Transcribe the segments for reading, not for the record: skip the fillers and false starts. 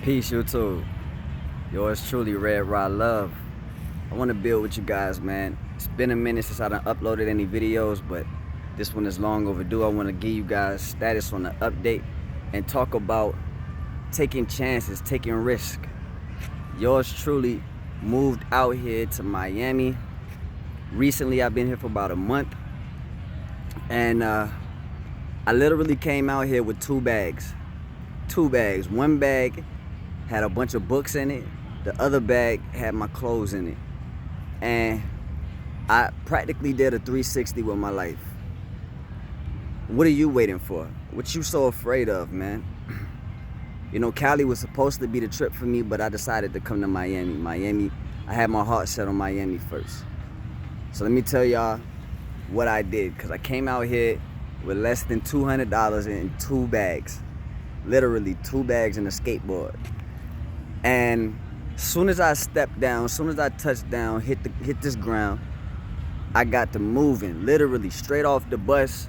Peace, YouTube. Yours truly, Red Rod Love. I want to build with you guys, man. It's been a minute since I done uploaded any videos, but this one is long overdue. I want to give you guys status on the update and talk about taking chances, taking risk. Yours truly moved out here to Miami. Recently, I've been here for about a month, and I literally came out here with two bags. One bag had a bunch of books in it. The other bag had my clothes in it. And I practically did a 360 with my life. What are you waiting for? What you so afraid of, man? You know, Cali was supposed to be the trip for me, but I decided to come to Miami. I had my heart set on Miami first. So let me tell y'all what I did, because I came out here with less than $200 in two bags. Literally 2 bags and a skateboard. And soon as I stepped down, soon as I touched down, hit this ground, I got to moving. Literally straight off the bus,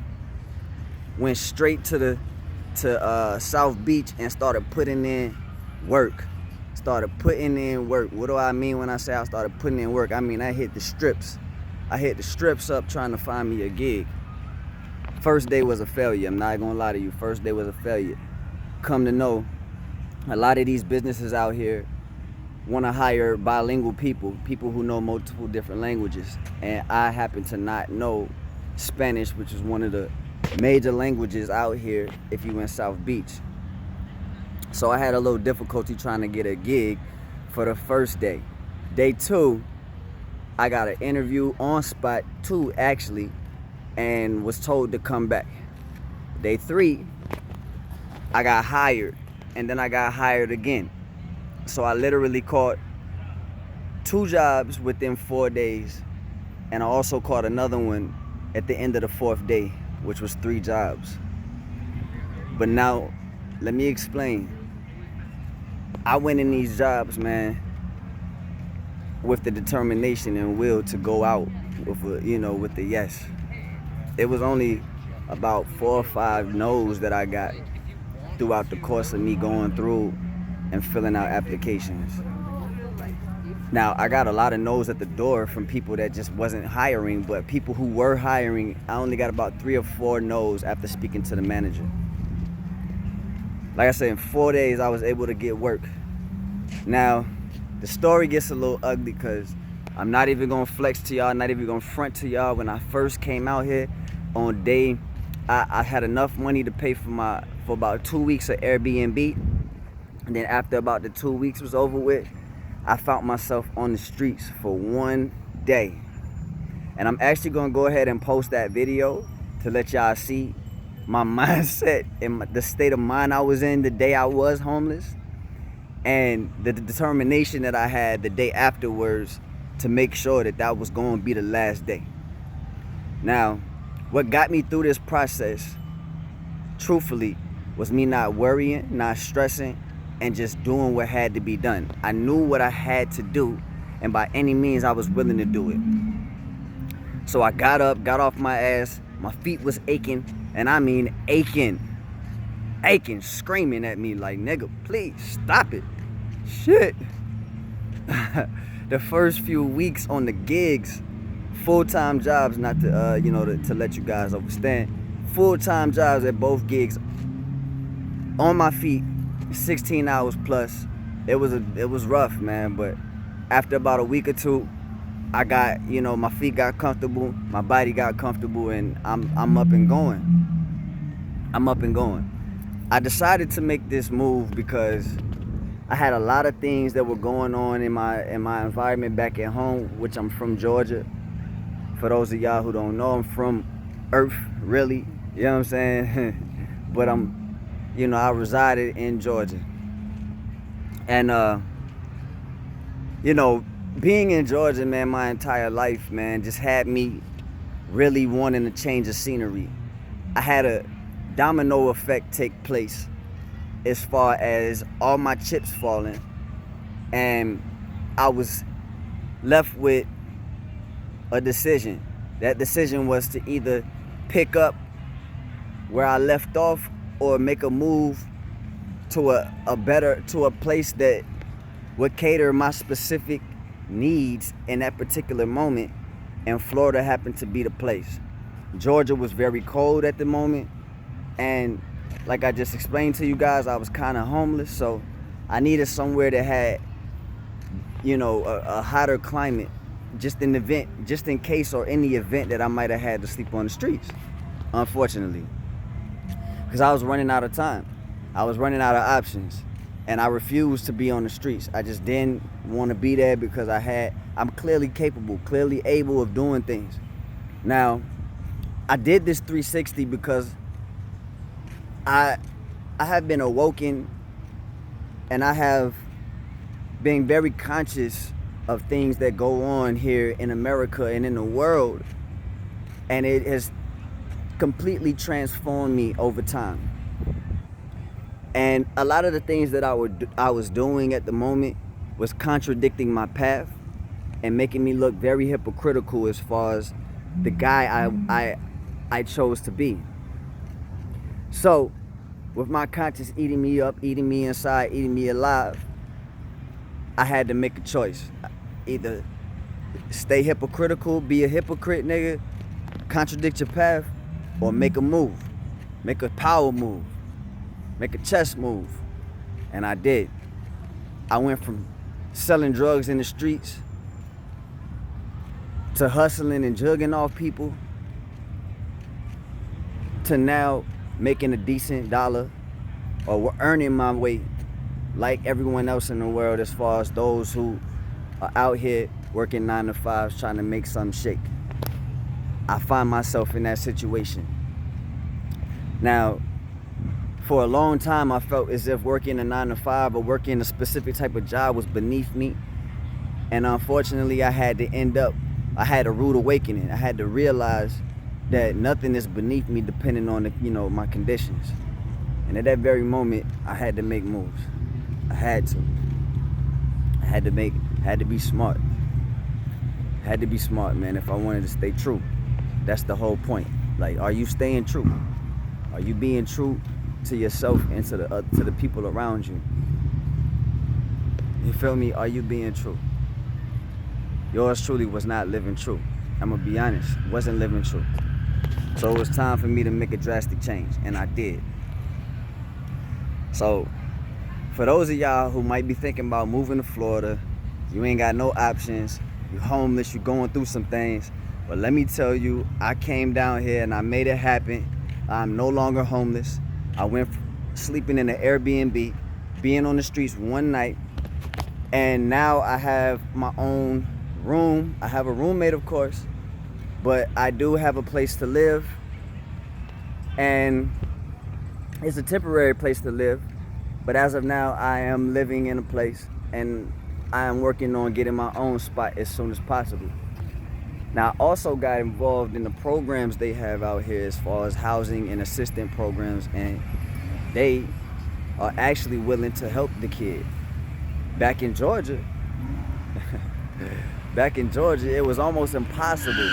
went straight to South Beach and started putting in work. What do I mean when I say I started putting in work? I mean I hit the strips. I hit the strips up trying to find me a gig. First day was a failure. I'm not gonna lie to you. First day was a failure. Come to know, a lot of these businesses out here want to hire bilingual people who know multiple different languages, and I happen to not know Spanish, which is one of the major languages out here if you in South Beach. So I had a little difficulty trying to get a gig for the first day. Day 2, I got an interview on spot, 2 actually, and was told to come back. Day 3, I got hired, and then I got hired again. So I literally caught 2 jobs within 4 days, and I also caught another one at the end of the 4th day, which was 3 jobs. But now, let me explain. I went in these jobs, man, with the determination and will to go out with the yes. It was only about 4 or 5 no's that I got throughout the course of me going through and filling out applications. Now, I got a lot of no's at the door from people that just wasn't hiring, but people who were hiring, I only got about 3 or 4 no's after speaking to the manager. Like I said, in 4 days, I was able to get work. Now, the story gets a little ugly because I'm not even gonna flex to y'all, not even gonna front to y'all. When I first came out here on day, I had enough money to pay for about 2 weeks of Airbnb. And then after about the 2 weeks was over with, I found myself on the streets for 1 day. And I'm actually gonna go ahead and post that video to let y'all see my mindset and the state of mind I was in the day I was homeless, and the determination that I had the day afterwards to make sure that that was going to be the last day. Now, what got me through this process, truthfully, was me not worrying, not stressing, and just doing what had to be done. I knew what I had to do, and by any means I was willing to do it. So I got up, got off my ass, my feet was aching, and I mean aching, screaming at me like, nigga, please stop it. Shit. The first few weeks on the gigs, full-time jobs, not to to let you guys understand, full-time jobs at both gigs, on my feet, 16 hours plus. It was rough, man, but after about a week or 2, I got, my feet got comfortable, my body got comfortable, and I'm up and going. I decided to make this move because I had a lot of things that were going on in my environment back at home, which I'm from Georgia. For those of y'all who don't know, I'm from Earth, really. You know what I'm saying? But I resided in Georgia. And, being in Georgia, man, my entire life, man, just had me really wanting to change the scenery. I had a domino effect take place as far as all my chips falling, and I was left with a decision. That decision was to either pick up where I left off or make a move to a place that would cater my specific needs in that particular moment, and Florida happened to be the place. Georgia was very cold at the moment, and like I just explained to you guys, I was kind of homeless, so I needed somewhere that had, you know, a hotter climate, just in case or in the event that I might have had to sleep on the streets, unfortunately, because I was running out of time. I was running out of options, and I refused to be on the streets. I just didn't want to be there because I'm clearly capable, clearly able of doing things. Now, I did this 360 because I have been awoken, and I have been very conscious of things that go on here in America and in the world, and it has completely transformed me over time. And a lot of the things that I was doing at the moment was contradicting my path and making me look very hypocritical as far as the guy I chose to be. So, with my conscience eating me up, eating me inside, eating me alive, I had to make a choice. Either stay hypocritical, be a hypocrite, nigga, contradict your path, or make a move. Make a power move. Make a chess move. And I did. I went from selling drugs in the streets to hustling and jugging off people to now making a decent dollar, or earning my way like everyone else in the world, as far as those who are out here working 9 to 5s trying to make something shake. I find myself in that situation. Now, for a long time, I felt as if working a 9 to 5 or working a specific type of job was beneath me. And unfortunately, I had a rude awakening. I had to realize that nothing is beneath me depending on my conditions. And at that very moment, I had to make moves. I had to be smart. Had to be smart, man, if I wanted to stay true. That's the whole point. Like, are you staying true? Are you being true to yourself and to the people around you? You feel me? Are you being true? Yours truly was not living true. I'm gonna be honest, wasn't living true. So it was time for me to make a drastic change, and I did. So, for those of y'all who might be thinking about moving to Florida, you ain't got no options, you're homeless, you're going through some things, but let me tell you, I came down here and I made it happen. I'm no longer homeless. I went sleeping in an Airbnb, being on the streets one night, and now I have my own room. I have a roommate, of course, but I do have a place to live, and it's a temporary place to live, but as of now, I am living in a place, and I am working on getting my own spot as soon as possible. Now, I also got involved in the programs they have out here as far as housing and assistance programs, and they are actually willing to help the kid. Back in Georgia, it was almost impossible,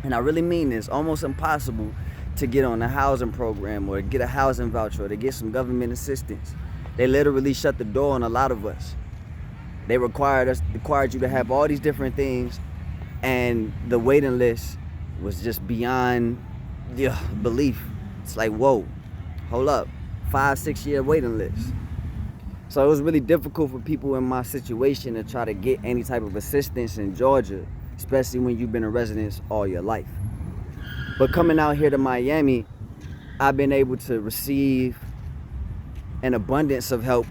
and I really mean this, almost impossible to get on a housing program or to get a housing voucher or to get some government assistance. They literally shut the door on a lot of us. They required you to have all these different things, and the waiting list was just beyond belief. It's like, whoa, hold up, 5-6 year waiting list. So it was really difficult for people in my situation to try to get any type of assistance in Georgia, especially when you've been a resident all your life. But coming out here to Miami, I've been able to receive an abundance of help.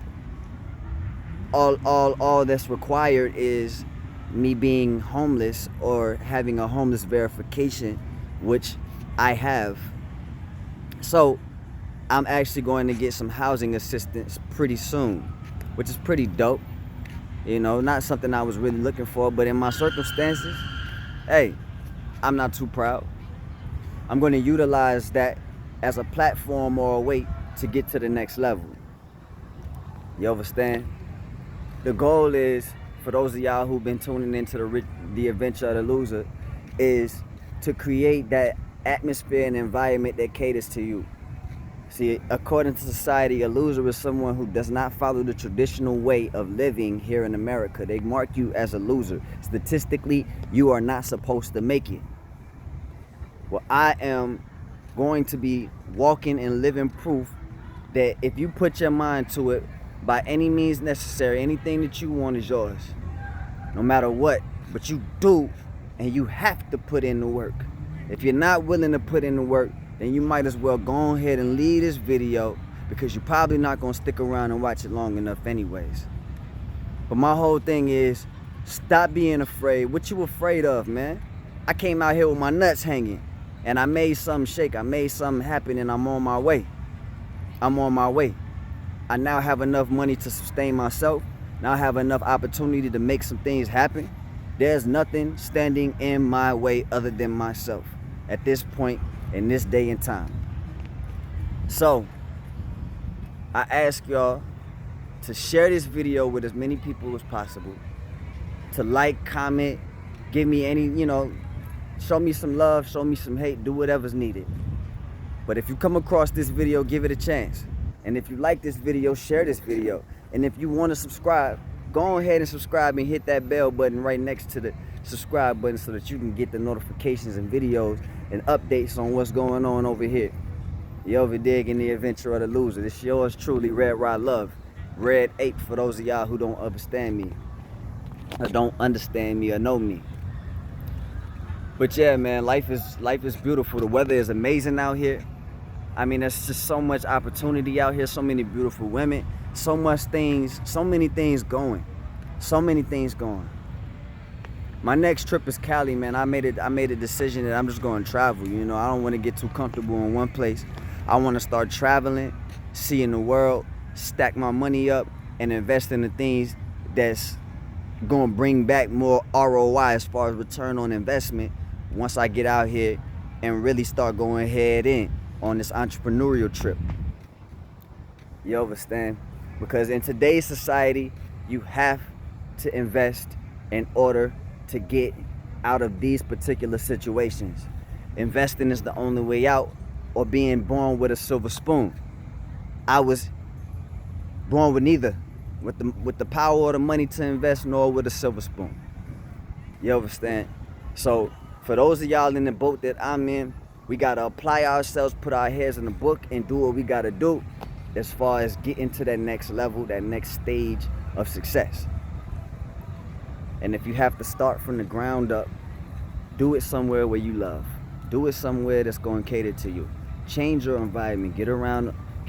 All that's required is me being homeless or having a homeless verification, which I have. So I'm actually going to get some housing assistance pretty soon, which is pretty dope. Not something I was really looking for, but in my circumstances, hey, I'm not too proud. I'm going to utilize that as a platform or a way to get to the next level. You understand? The goal is, for those of y'all who've been tuning into the Adventure of the Loser, is to create that atmosphere and environment that caters to you. See, according to society, a loser is someone who does not follow the traditional way of living here in America. They mark you as a loser. Statistically, you are not supposed to make it. Well, I am going to be walking and living proof that if you put your mind to it, by any means necessary, anything that you want is yours. No matter what. But you do, and you have to put in the work. If you're not willing to put in the work, then you might as well go ahead and leave this video, because you're probably not going to stick around and watch it long enough anyways. But my whole thing is, stop being afraid. What you afraid of, man? I came out here with my nuts hanging, and I made something shake. I made something happen, and I'm on my way. I'm on my way. I now have enough money to sustain myself. Now I have enough opportunity to make some things happen. There's nothing standing in my way other than myself at this point in this day and time. So I ask y'all to share this video with as many people as possible, to like, comment, give me any, show me some love, show me some hate, do whatever's needed. But if you come across this video, give it a chance. And if you like this video, share this video. And if you want to subscribe, go ahead and subscribe and hit that bell button right next to the subscribe button so that you can get the notifications and videos and updates on what's going on over here. You over digging the adventure of the loser. This yours truly, Red Rod Love. Red Ape for those of y'all who don't understand me, or don't understand me or know me. But yeah, man, life is beautiful. The weather is amazing out here. I mean, there's just so much opportunity out here, so many beautiful women, so many things going. So many things going. My next trip is Cali, man. I made a decision that I'm just going to travel. I don't want to get too comfortable in one place. I want to start traveling, seeing the world, stack my money up, and invest in the things that's going to bring back more ROI as far as return on investment once I get out here and really start going head in on this entrepreneurial trip. You understand? Because in today's society, you have to invest in order to get out of these particular situations. Investing is the only way out, or being born with a silver spoon. I was born with neither, with the power or the money to invest, nor with a silver spoon. You understand? So for those of y'all in the boat that I'm in, we gotta apply ourselves, put our heads in the book, and do what we gotta do as far as getting to that next level, that next stage of success. And if you have to start from the ground up, do it somewhere where you love. Do it somewhere that's going to cater to you. Change your environment. Get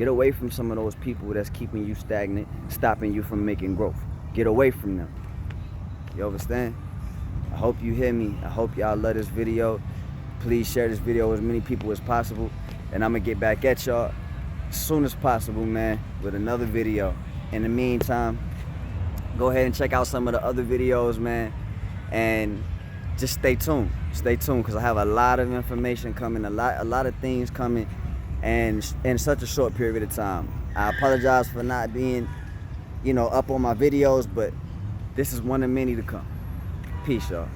away from some of those people that's keeping you stagnant, stopping you from making growth. Get away from them. You understand? I hope you hear me. I hope y'all love this video. Please share this video with as many people as possible. And I'm going to get back at y'all as soon as possible, man, with another video. In the meantime, go ahead and check out some of the other videos, man. And just stay tuned. Stay tuned, because I have a lot of information coming, a lot of things coming, and in such a short period of time. I apologize for not being, up on my videos, but this is one of many to come. Peace, y'all.